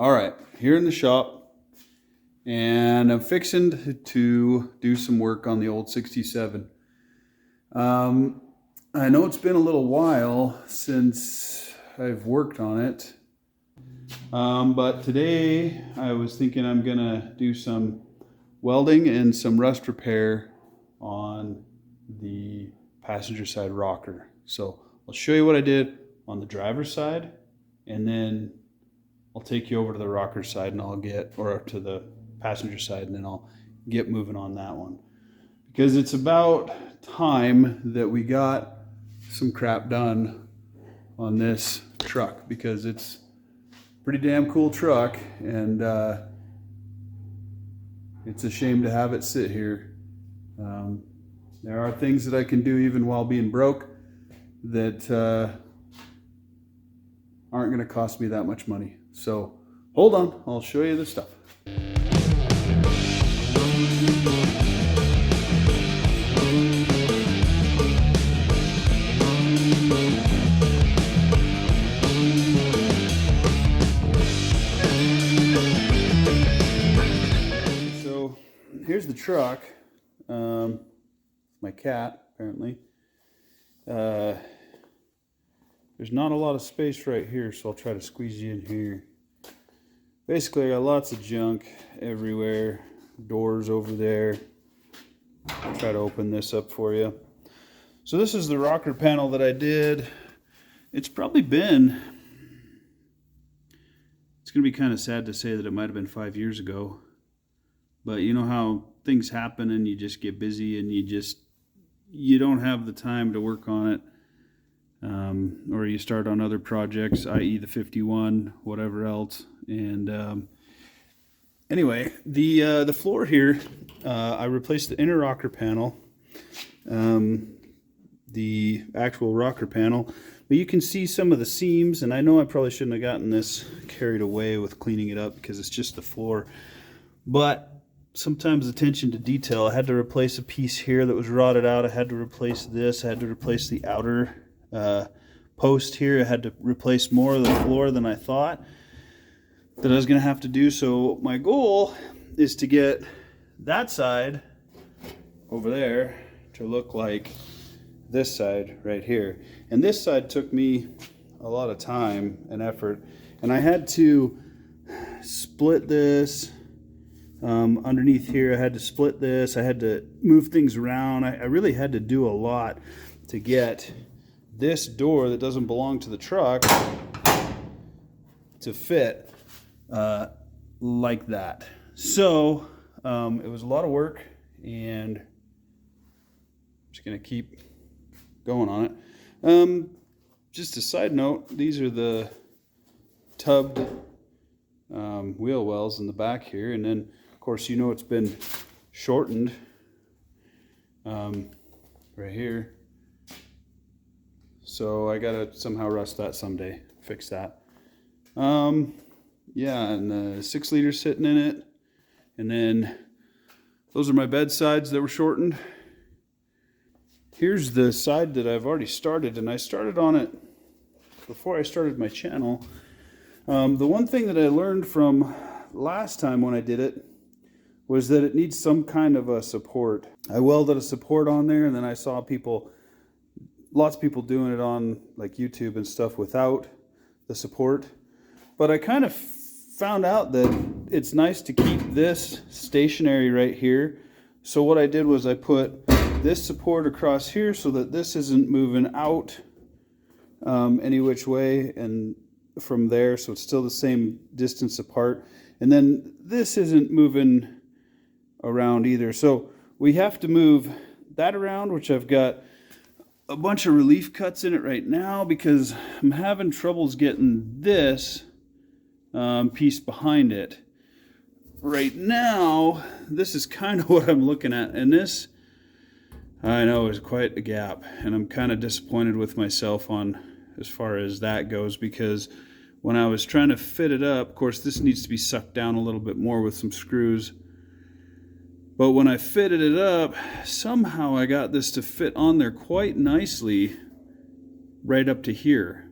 All right, here in the shop, and I'm fixing to do some work on the old 67. I know it's been a little while since I've worked on it, but today I was thinking I'm gonna do some welding and some rust repair on the passenger side rocker. So I'll show you what I did on the driver's side, and then I'll take you over to the rocker side and or to the passenger side, and then I'll get moving on that one. Because it's about time that we got some crap done on this truck, because it's a pretty damn cool truck, and it's a shame to have it sit here. There are things that I can do even while being broke that aren't going to cost me that much money. So hold on, I'll show you the stuff. So here's the truck. My cat, apparently. There's not a lot of space right here, so I'll try to squeeze you in here. Basically, I got lots of junk everywhere. Doors over there. I'll try to open this up for you. So this is the rocker panel that I did. It's probably been... It's going to be kind of sad to say that it might have been 5 years ago. But you know how things happen and you just get busy and you don't have the time to work on it. Or you start on other projects, i.e. the 51, whatever else. And anyway, the floor here, I replaced the inner rocker panel, the actual rocker panel, but you can see some of the seams, and I know I probably shouldn't have gotten this carried away with cleaning it up because it's just the floor, but sometimes attention to detail. I had to replace a piece here that was rotted out. I had to replace this. I had to replace the outer post here. I had to replace more of the floor than I thought that I was going to have to do. So my goal is to get that side over there to look like this side right here. And this side took me a lot of time and effort, and I had to split this underneath here. I had to split this. I had to move things around. I really had to do a lot to get this door that doesn't belong to the truck to fit like that. So it was a lot of work, and I'm just gonna keep going on it. Just a side note, these are the tubbed wheel wells in the back here, and then of course you know it's been shortened right here. So I gotta somehow rust that someday, fix that. Yeah, and the 6 liter sitting in it. And then those are my bed sides that were shortened. Here's the side that I've already started, and I started on it before I started my channel. The one thing that I learned from last time when I did it was that it needs some kind of a support. I welded a support on there, and then I saw lots of people doing it on like YouTube and stuff without the support. But I kind of found out that it's nice to keep this stationary right here. So what I did was I put this support across here so that this isn't moving out any which way and from there, so it's still the same distance apart. And then this isn't moving around either. So we have to move that around, which I've got a bunch of relief cuts in it right now because I'm having troubles getting this piece behind it. Right now, this is kind of what I'm looking at, and this, I know, is quite a gap, and I'm kind of disappointed with myself on as far as that goes, because when I was trying to fit it up, of course this needs to be sucked down a little bit more with some screws, but when I fitted it up, somehow I got this to fit on there quite nicely right up to here.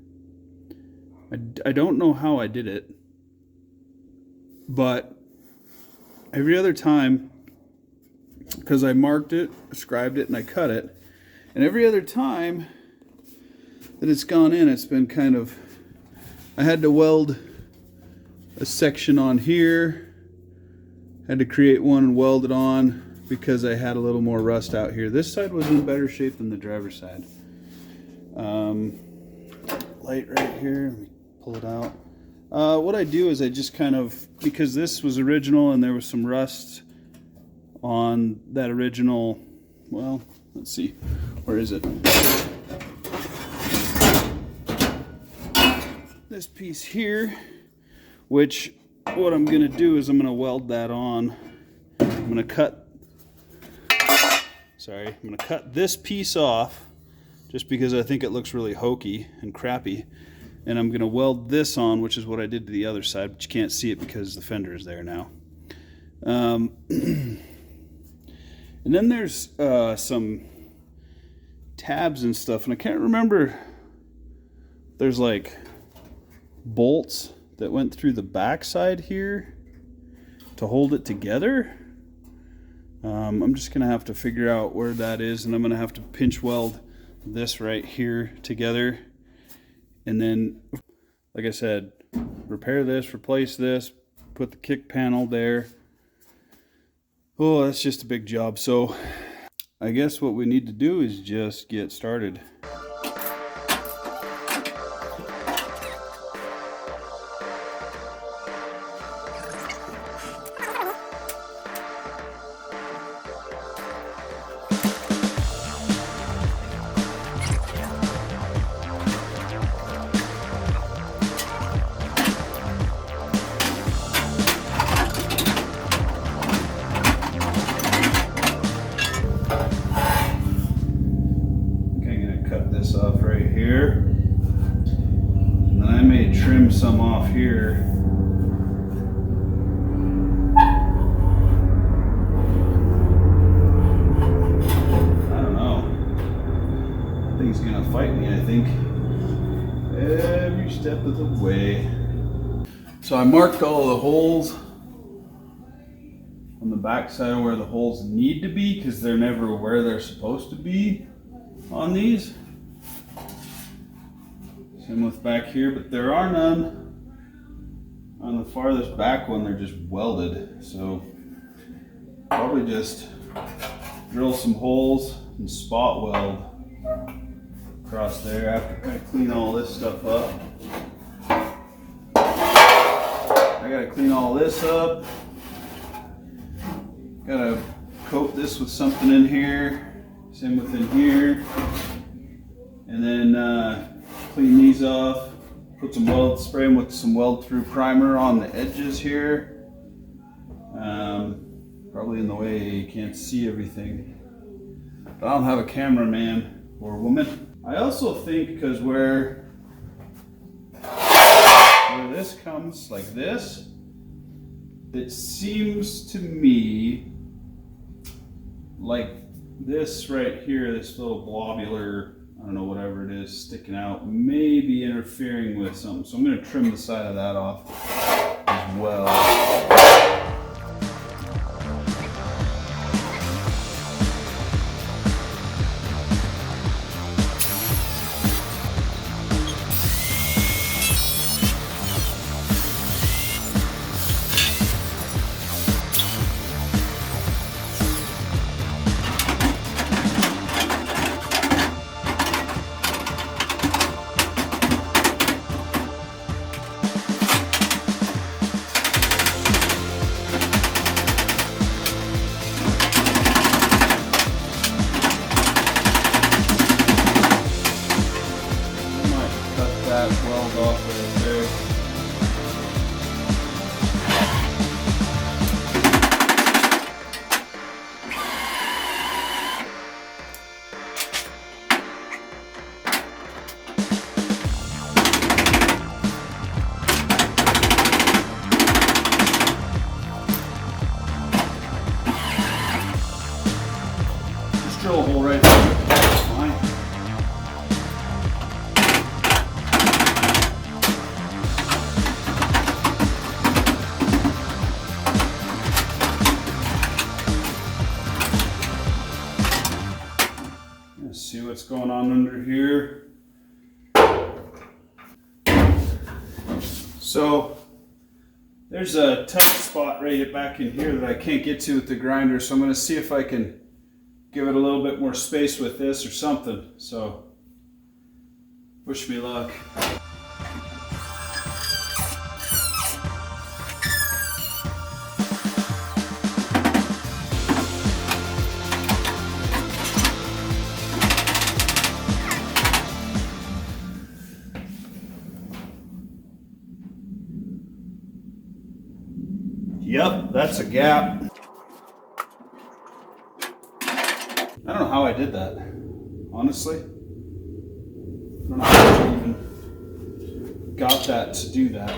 I don't know how I did it. But every other time, because I marked it, scribed it, and I cut it, and every other time that it's gone in, it's been kind of, I had to weld a section on here, had to create one and weld it on because I had a little more rust out here. This side was in better shape than the driver's side. Light right here, let me pull it out. What I do is I just kind of, because this was original and there was some rust on that original, well, let's see, where is it? This piece here, which what I'm going to do is I'm going to weld that on. I'm going to cut this piece off just because I think it looks really hokey and crappy. And I'm going to weld this on, which is what I did to the other side, but you can't see it because the fender is there now. And then there's some tabs and stuff, and I can't remember. There's like bolts that went through the back side here to hold it together. I'm just going to have to figure out where that is, and I'm going to have to pinch weld this right here together. And then, like I said, repair this, replace this, put the kick panel there. Oh, that's just a big job. So I guess what we need to do is just get started. This off right here, and then I may trim some off here. I don't know. That thing's gonna fight me, I think, every step of the way. So I marked all the holes on the back side of where the holes need to be, because they're never where they're supposed to be on these. Same with back here, but there are none on the farthest back one. They're just welded, so probably just drill some holes and spot weld across there after I clean all this stuff up. I gotta clean all this up. Gotta coat this with something in here, same within here, and then clean these off, put some weld, spray them with some weld through primer on the edges here. Probably in the way you can't see everything. But I don't have a cameraman or woman. I also think because where this comes like this, it seems to me like this right here, this little globular, I don't know, whatever it is sticking out, may be interfering with something. So I'm going to trim the side of that off as well. Drill a hole right there. That's fine. what's going on under here. So there's a tight spot right back in here that I can't get to with the grinder, so I'm going to see if I can give it a little bit more space with this or something. So wish me luck. Yep, that's a gap. I don't know how I did that, honestly. I don't know how I even got that to do that.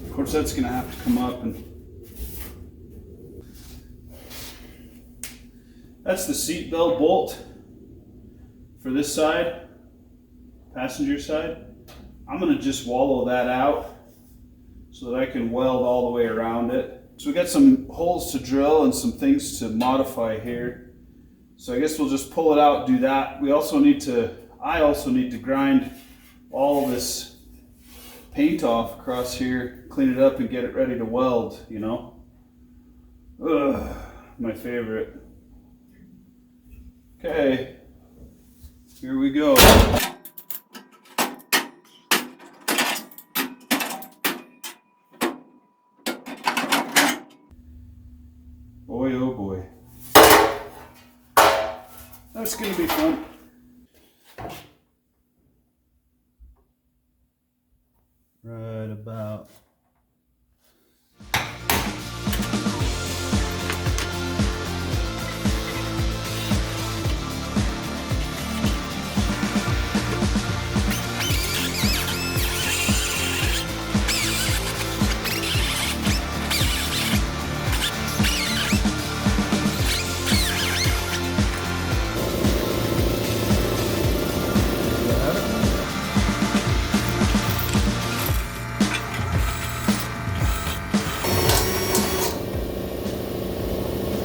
Of course, that's going to have to come up, and that's the seat belt bolt for this side. Passenger side. I'm going to just wallow that out so that I can weld all the way around it. So we got some holes to drill and some things to modify here. So I guess we'll just pull it out, do that. I also need to grind all this paint off across here, clean it up and get it ready to weld, you know. Ugh, my favorite. Okay, here we go. Boy, oh boy. That's going to be fun. Right about.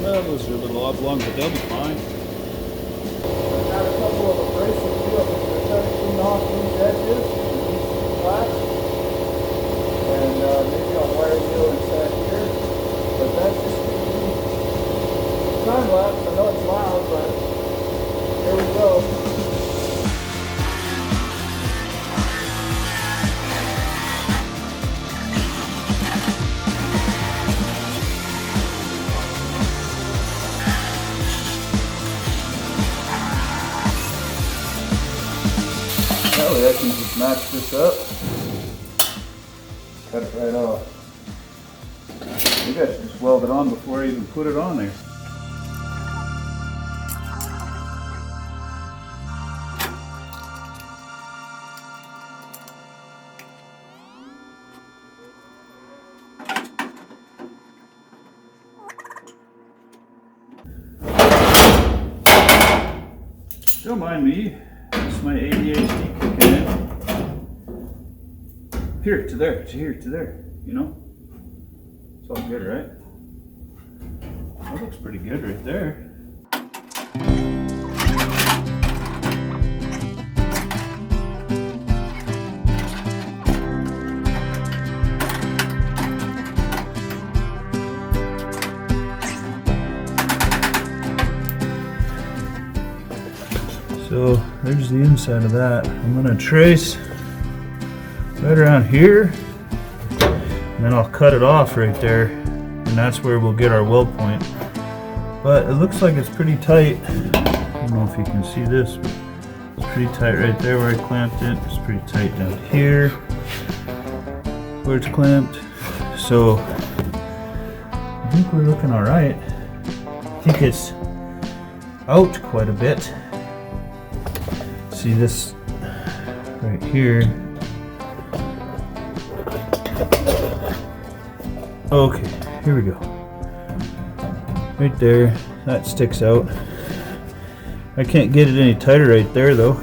Well, those are a little oblong, but they'll be fine. Got a couple of abrasive peels that are clean off these edges, these flats, and maybe I'll wire wheel inside here. But that's just going to be time lapse. I know it's loud, but here we go. I can just match this up, cut it right off. Maybe I should just weld it on before I even put it on there. Don't mind me, it's my ADHD kicking in. Here to there, to here to there, you know? It's all good, right? That looks pretty good right there. So there's the inside of that. I'm gonna trace right around here, and then I'll cut it off right there, and that's where we'll get our weld point. But it looks like it's pretty tight. I don't know if you can see this, but it's pretty tight right there where I clamped it. It's pretty tight down here where it's clamped. So I think we're looking all right. I think it's out quite a bit. See this right here. Okay, here we go. Right there, that sticks out. I can't get it any tighter right there though.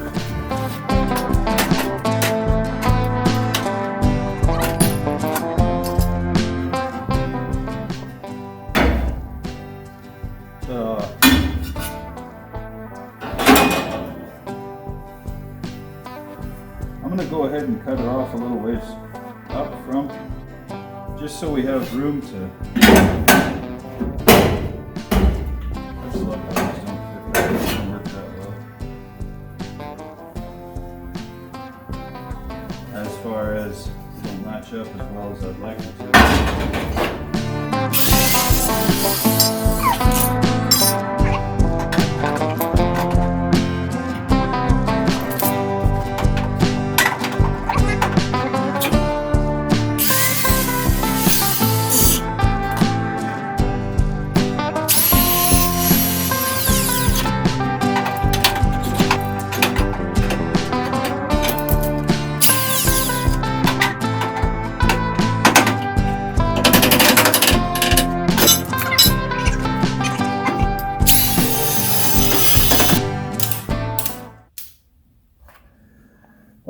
going to go ahead and cut it off a little ways up front, just so we have room to. I just love how these don't fit that. It doesn't work that well. As far as it don't match up as well as I'd like it to.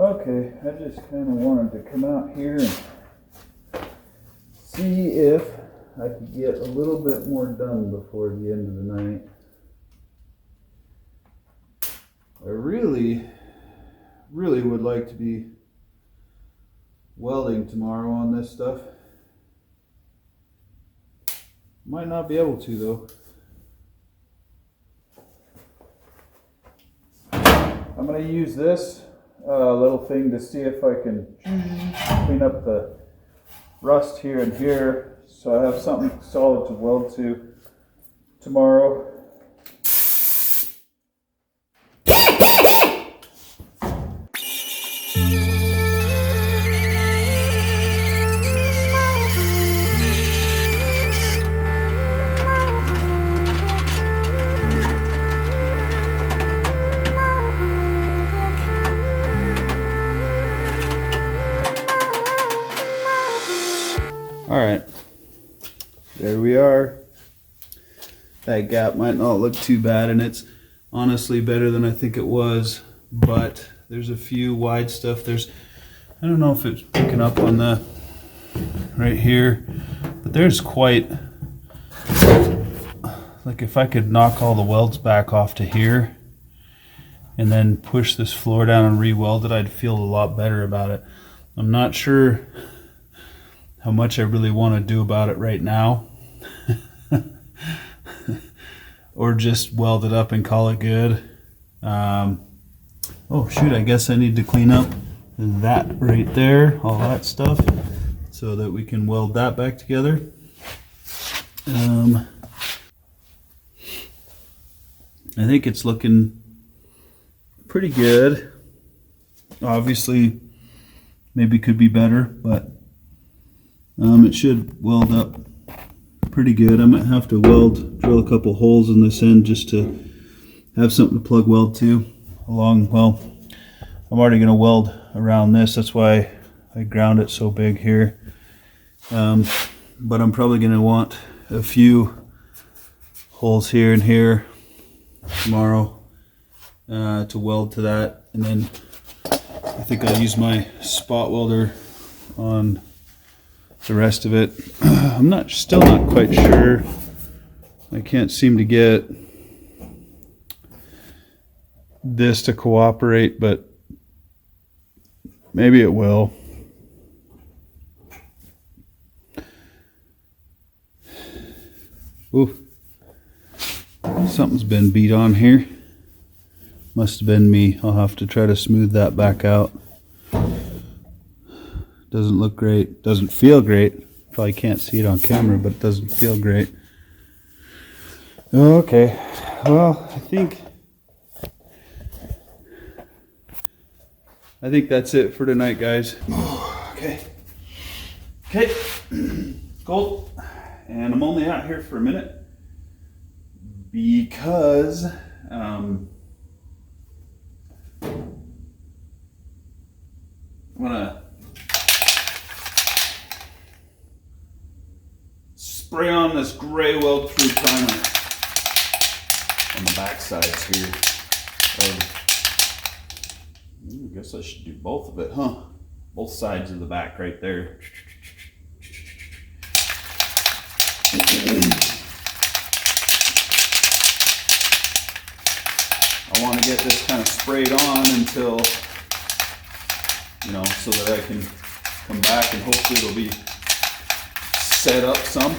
Okay, I just kind of wanted to come out here and see if I could get a little bit more done before the end of the night. I really would like to be welding tomorrow on this stuff. Might not be able to though. I'm going to use this little thing to see if I can clean up the rust here and here, so I have something solid to weld to tomorrow. All right, there we are. That gap might not look too bad, and it's honestly better than I think it was, but there's a few wide stuff. I don't know if it's picking up on the right here, but there's quite, like if I could knock all the welds back off to here and then push this floor down and re-weld it, I'd feel a lot better about it. I'm not sure how much I really want to do about it right now. Or just weld it up and call it good. Oh shoot, I guess I need to clean up that right there, all that stuff, so that we can weld that back together. I think it's looking pretty good. Obviously, maybe could be better, but it should weld up pretty good. I might have to drill a couple holes in this end just to have something to plug weld to along. Well, I'm already going to weld around this. That's why I ground it so big here. But I'm probably going to want a few holes here and here tomorrow to weld to that. And then I think I'll use my spot welder on the rest of it. I'm still not quite sure. I can't seem to get this to cooperate, but maybe it will. Ooh, something's been beat on here. Must have been me. I'll have to try to smooth that back out. Doesn't look great, doesn't feel great. Probably can't see it on camera, but it doesn't feel great. Okay, well, I think that's it for tonight, guys. Okay, cool. And I'm only out here for a minute because I'm gonna spray on this gray weld-through primer on the back sides here. I guess I should do both of it, huh? Both sides of the back right there. I want to get this kind of sprayed on until you know, so that I can come back and hopefully it'll be set up some.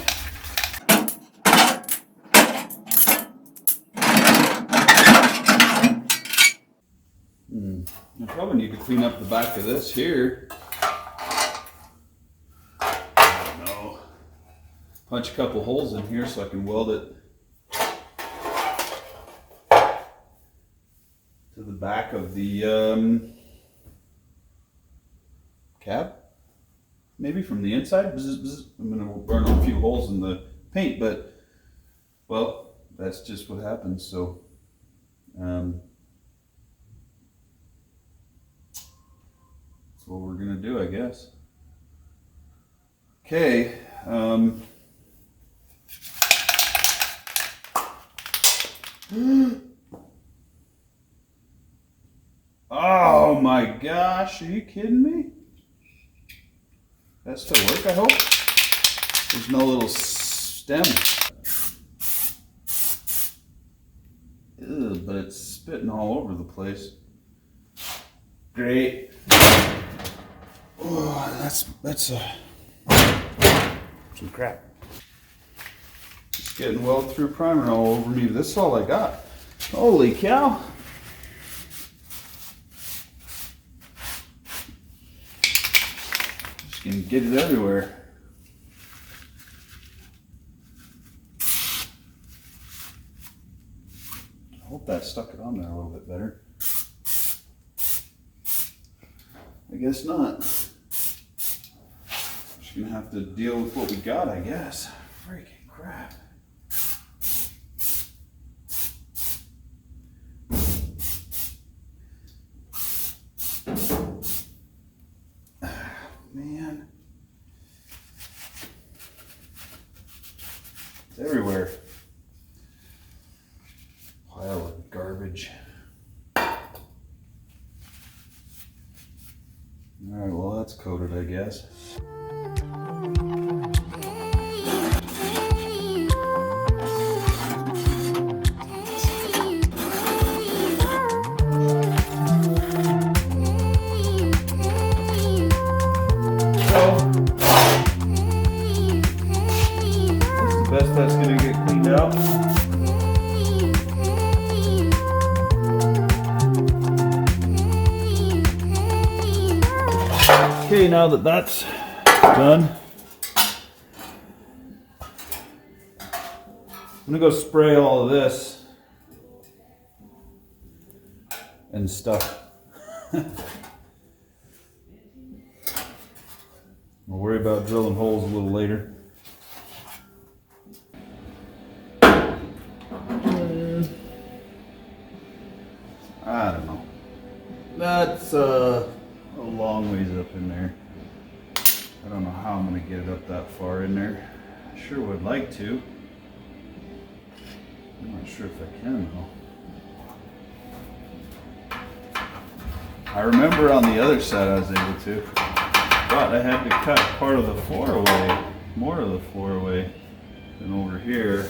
I probably need to clean up the back of this here. I don't know. Punch a couple holes in here so I can weld it to the back of the cab. Maybe from the inside. Bzz, bzz. I'm going to burn a few holes in the paint, but, well, that's just what happens. So, that's what we're going to do, I guess. Okay. Oh my gosh, are you kidding me? That still work, I hope? There's no little stem. Ew, but it's spitting all over the place. Great. Oh, that's some crap. Just getting weld through primer all over me. This is all I got. Holy cow. Just gonna get it everywhere. I hope that stuck it on there a little bit better. I guess not. Just gonna have to deal with what we got, I guess. Freaking crap. Man. It's everywhere. Pile of garbage. Alright, well that's coated, I guess. Best that's going to get cleaned out. Okay, now that that's done, I'm going to go spray all of this and stuff. We'll worry about drilling holes a little later. I don't know. That's a long ways up in there. I don't know how I'm going to get it up that far in there. I sure would like to. I'm not sure if I can though. I remember on the other side I was able to, but I had to cut part of the floor away, more of the floor away than over here.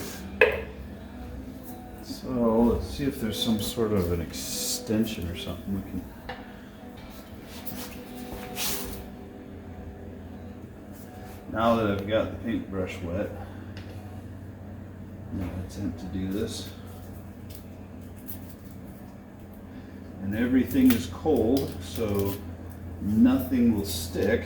So let's see if there's some sort of an extension or something we can. Now that I've got the paintbrush wet, I'm going to attempt to do this. And everything is cold, so nothing will stick.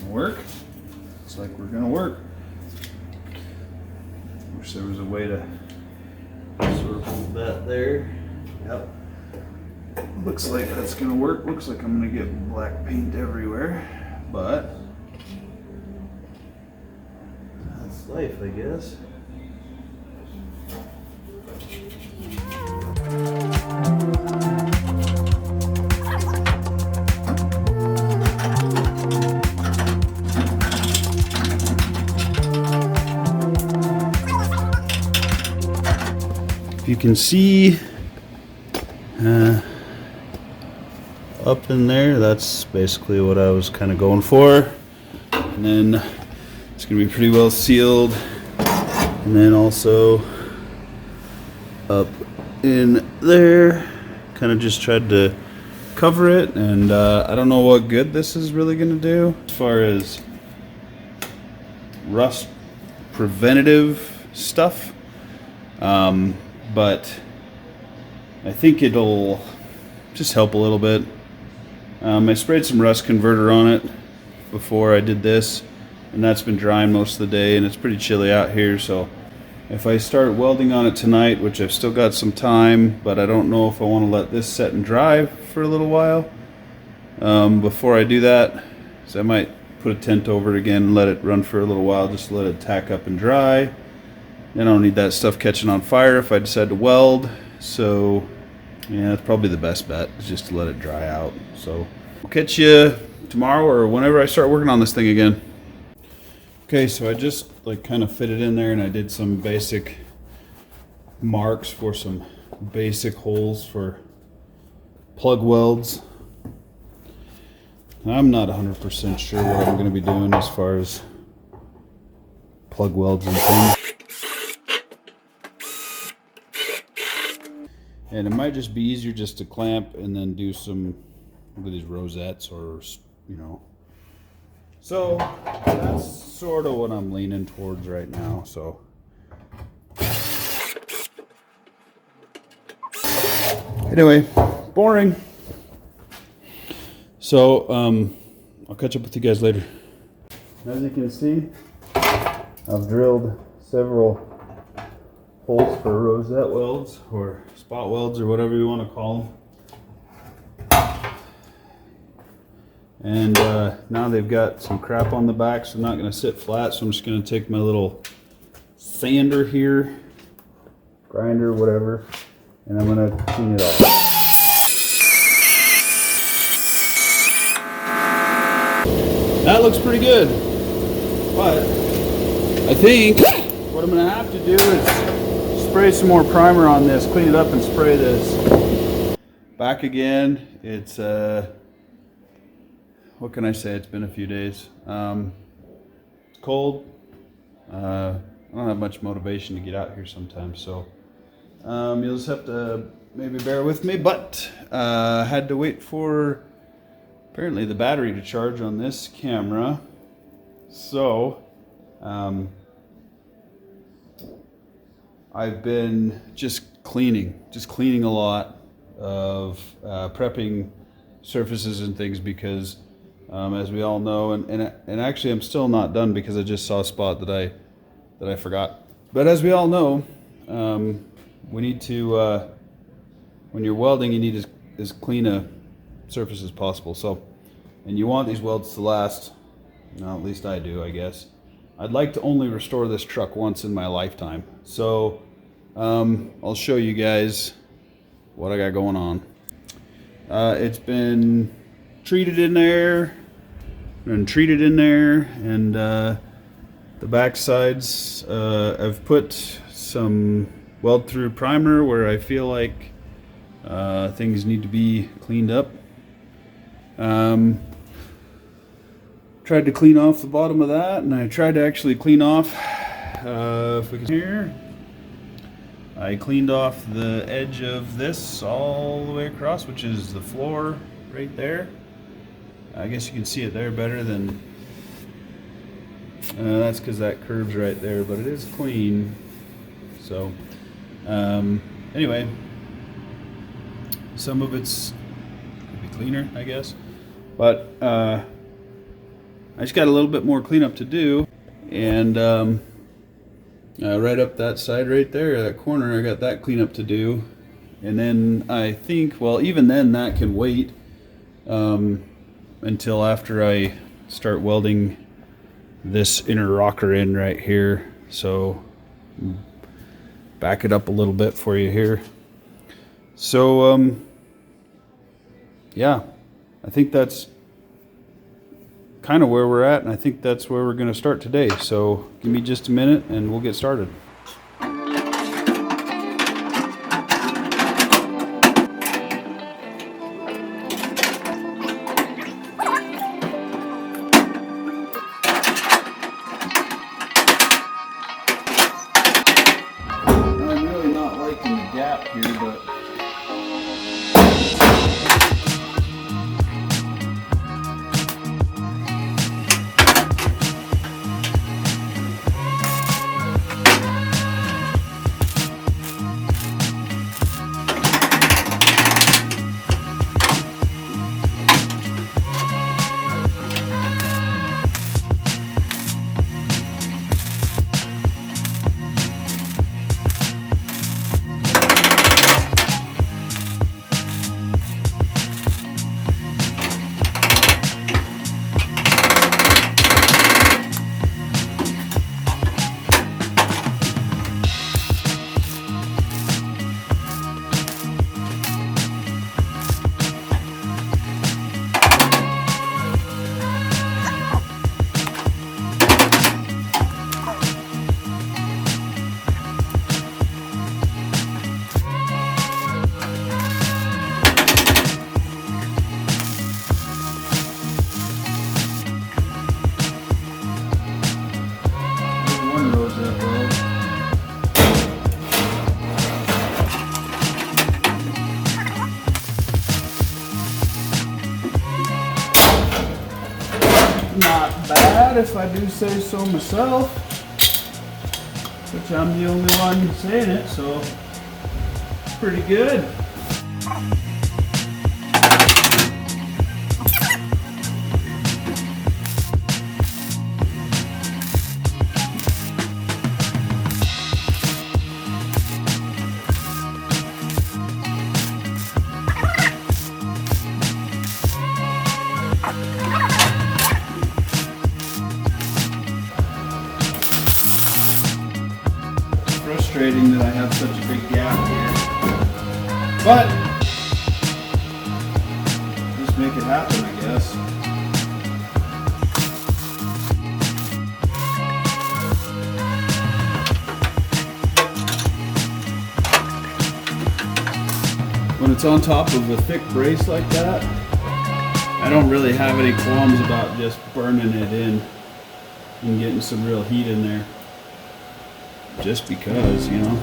Work. Looks like we're gonna work. Wish there was a way to sort of hold that there. Yep. Looks like that's gonna work. Looks like I'm gonna get black paint everywhere, but that's life, I guess. You can see up in there, that's basically what I was kind of going for, and then it's gonna be pretty well sealed And then also up in there, kind of just tried to cover it, and I don't know what good this is really going to do as far as rust preventative stuff, but I think it'll just help a little bit. I sprayed some rust converter on it before I did this, and that's been drying most of the day, and it's pretty chilly out here, so if I start welding on it tonight, which I've still got some time, but I don't know if I want to let this set and dry for a little while before I do that, so I might put a tent over it again and let it run for a little while, just let it tack up and dry. Then I don't need that stuff catching on fire if I decide to weld, so yeah, that's probably the best bet, is just to let it dry out. So I'll catch you tomorrow or whenever I start working on this thing again. Okay, so I just like kind of fit it in there, and I did some basic marks for some basic holes for plug welds. I'm not 100% sure what I'm going to be doing as far as plug welds and things. And it might just be easier just to clamp and then do some, look at these rosettes, or, you know. So that's sort of what I'm leaning towards right now. So anyway, boring. So I'll catch up with you guys later. As you can see, I've drilled several holes for rosette welds or spot welds or whatever you want to call them. And now they've got some crap on the back, so I'm not going to sit flat, so I'm just going to take my little sander here, grinder, whatever, and I'm going to clean it off. That looks pretty good, but I think what I'm going to have to do is spray some more primer on this, clean it up and spray this. Back again, it's what can I say? It's been a few days. It's cold. I don't have much motivation to get out here sometimes, so you'll just have to maybe bear with me. But I had to wait for apparently the battery to charge on this camera, so I've been just cleaning a lot of prepping surfaces and things because. As we all know, and actually I'm still not done because I just saw a spot that I forgot. But as we all know, we need to when you're welding, you need as clean a surface as possible. So, and you want these welds to last. Well, at least I do, I guess. I'd like to only restore this truck once in my lifetime. So I'll show you guys what I got going on. It's been treated in there and treated in there, and the back sides I've put some weld through primer where I feel like things need to be cleaned up. Tried to clean off the bottom of that, and I tried to actually clean off if we can here. I cleaned off the edge of this all the way across, which is the floor right there. I guess you can see it there better than that's because that curves right there, but it is clean. So anyway, some of it's could be cleaner, I guess, but I just got a little bit more cleanup to do, and right up that side right there, that corner, I got that cleanup to do, and then I think, well, even then that can wait until after I start welding this inner rocker in right here. So back it up a little bit for you here. So yeah, I think that's kind of where we're at, and I think that's where we're going to start today. So give me just a minute and we'll get started. gap here, but one rose that well. Not bad, if I do say so myself. Which I'm the only one saying it, so pretty good. Frustrating that I have such a big gap here, but just make it happen, I guess. When it's on top of a thick brace like that, I don't really have any qualms about just burning it in and getting some real heat in there. Just because, you know.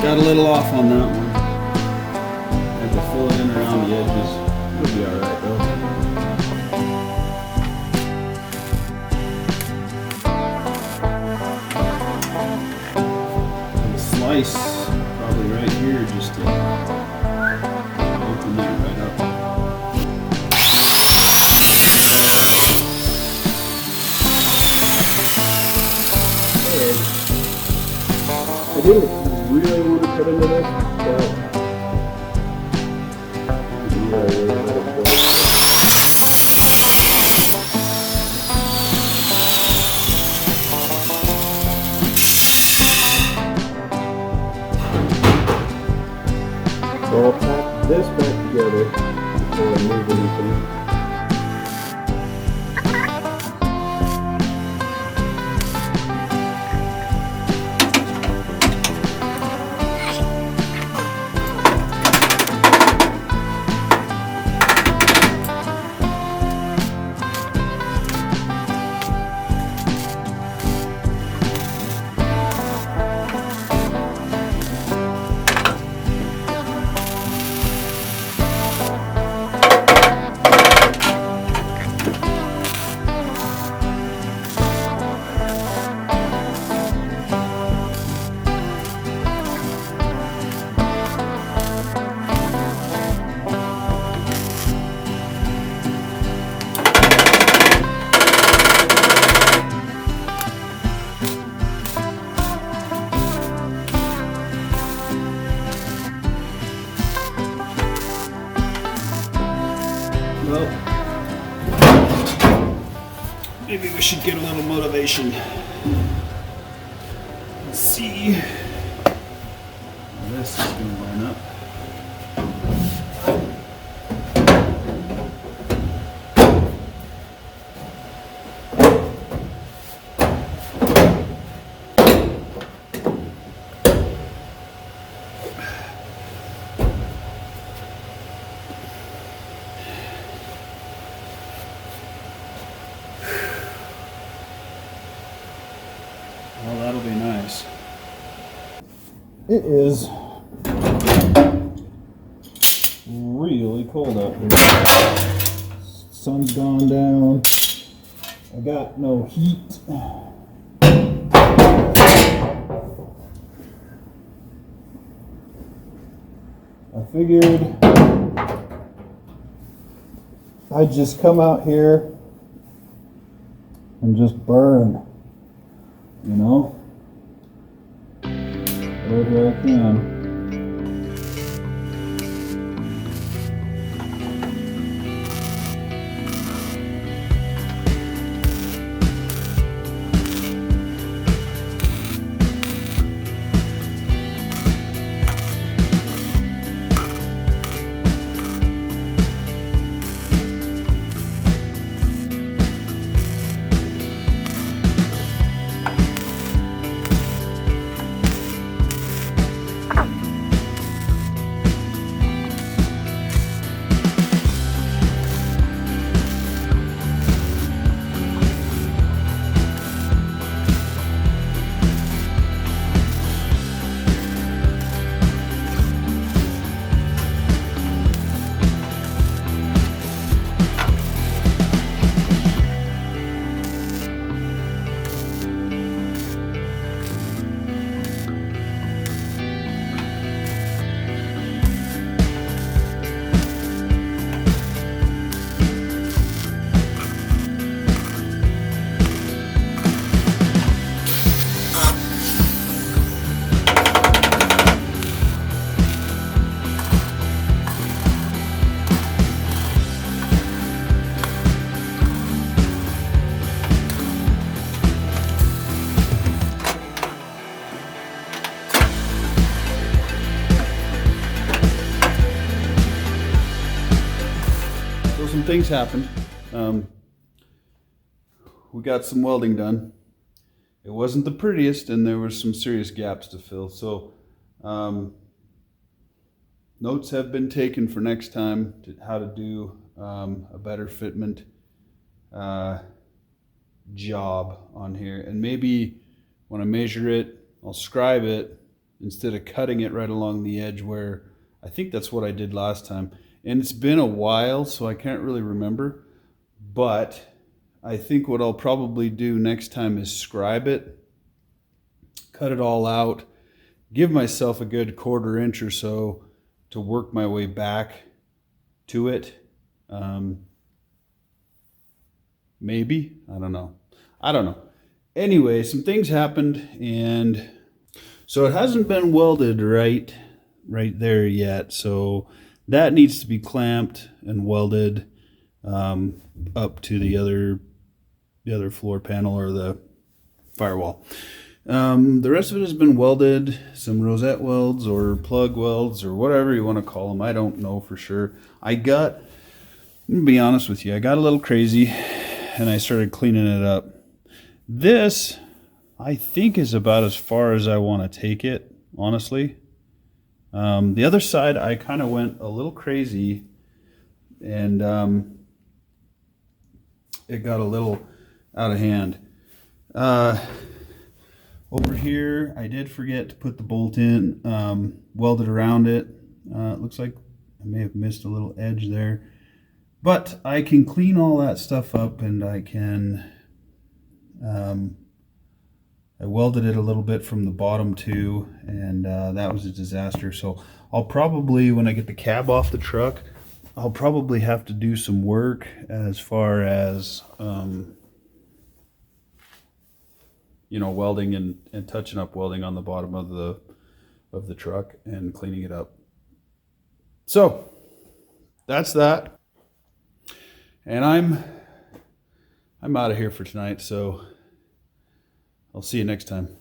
Got a little off on that one. Had to fill it in around the edges. It'll be alright though. And slice probably right here just to open that right up. I didn't really want to cut into this, but so I'll pack this back together before I move anything. maybe we should get a little motivation. Let's see. This is going to line up. Well, that'll be nice. It is really cold out here. Sun's gone down. I got no heat. I figured I'd just come out here and just burn, you know? Wherever I can. Some things happened. We got some welding done. It wasn't the prettiest, and there were some serious gaps to fill. So notes have been taken for next time to how to do a better fitment job on here. And maybe when I measure it, I'll scribe it instead of cutting it right along the edge, where I think that's what I did last time. And it's been a while, so I can't really remember. But I think what I'll probably do next time is scribe it, cut it all out, give myself a good 1/4 inch or so to work my way back to it. Maybe, I don't know. Anyway, some things happened, and so it hasn't been welded right there yet. So that needs to be clamped and welded up to the other floor panel or the firewall. The rest of it has been welded, some rosette welds or plug welds or whatever you want to call them. I don't know for sure. I'm gonna be honest with you, I got a little crazy and I started cleaning it up. This, I think, is about as far as I want to take it, honestly. The other side, I kind of went a little crazy, and it got a little out of hand. Over here, I did forget to put the bolt in, welded around it. It looks like I may have missed a little edge there, but I can clean all that stuff up, and I can, I welded it a little bit from the bottom too, and that was a disaster. So I'll probably, when I get the cab off the truck, I'll probably have to do some work as far as, you know, welding and touching up welding on the bottom of the truck and cleaning it up. So that's that. And I'm I'm out of here for tonight, so I'll see you next time.